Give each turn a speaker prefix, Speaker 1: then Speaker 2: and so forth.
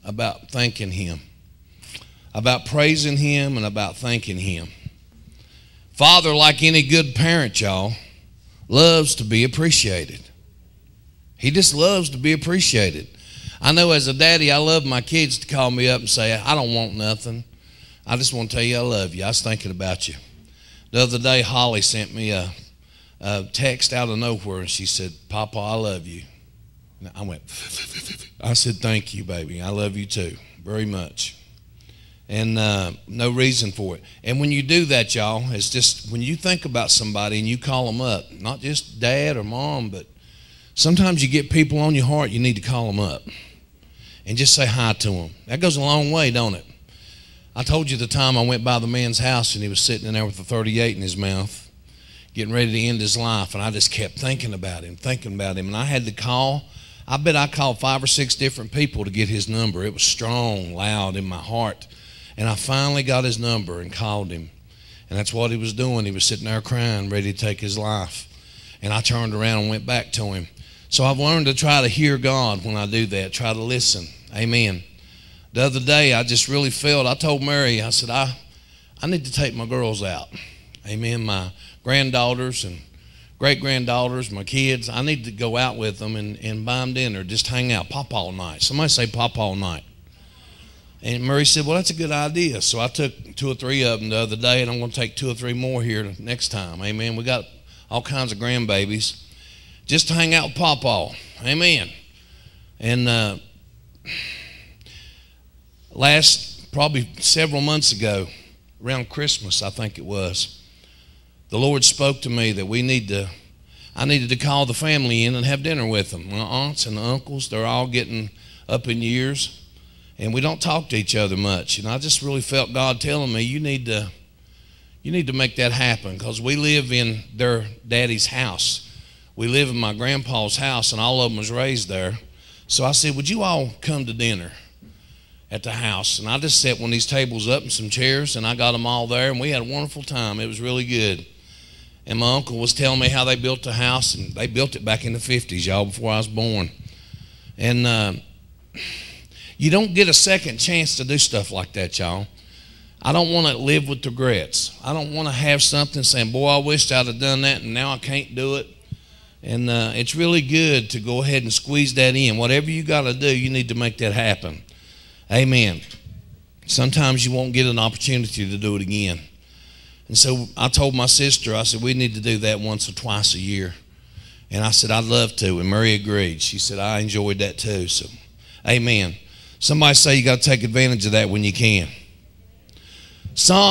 Speaker 1: about thanking Him, about praising Him, and about thanking Him. Father, like any good parent, y'all, loves to be appreciated. He just loves to be appreciated. I know as a daddy, I love my kids to call me up and say, I don't want nothing. I just want to tell you I love you. I was thinking about you. The other day, Holly sent me a text out of nowhere, and she said, Papa, I love you. And I went, I said, thank you, baby. I love you too, very much. And no reason for it. And when you do that, y'all, it's just when you think about somebody and you call them up, not just dad or mom, but sometimes you get people on your heart, you need to call them up and just say hi to them. That goes a long way, don't it? I told you the time I went by the man's house and he was sitting in there with a 38 in his mouth, getting ready to end his life, and I just kept thinking about him, and I had to call. I bet I called 5 or 6 different people to get his number. It was strong, loud in my heart, and I finally got his number and called him, and that's what he was doing. He was sitting there crying, ready to take his life, and I turned around and went back to him. So I've learned to try to hear God when I do that, try to listen. Amen. The other day, I just really felt, I told Mary, I said, I need to take my girls out. Amen. My granddaughters and great-granddaughters, my kids, I need to go out with them and buy them dinner, just hang out, pop all night. Somebody say pop all night. And Murray said, well, that's a good idea. So I took 2 or 3 of them the other day, and I'm going to take 2 or 3 more here next time. Amen. We got all kinds of grandbabies just to hang out with Pawpaw. Amen. And probably several months ago, around Christmas, I think it was, the Lord spoke to me that I needed to call the family in and have dinner with them. My aunts and uncles, they're all getting up in years, and we don't talk to each other much. And I just really felt God telling me, you need to make that happen, because we live in their daddy's house. We live in my grandpa's house, and all of them was raised there. So I said, would you all come to dinner at the house? And I just set one of these tables up and some chairs, and I got them all there, and we had a wonderful time. It was really good. And my uncle was telling me how they built the house, and they built it back in the 50s, y'all, before I was born. And you don't get a second chance to do stuff like that, y'all. I don't want to live with regrets. I don't want to have something saying, boy, I wished I'd have done that, and now I can't do it. And it's really good to go ahead and squeeze that in. Whatever you got to do, you need to make that happen. Amen. Sometimes you won't get an opportunity to do it again. And so I told my sister, I said, we need to do that once or twice a year. And I said, I'd love to. And Murray agreed. She said, I enjoyed that too. So, amen. Somebody say you got to take advantage of that when you can. Psalm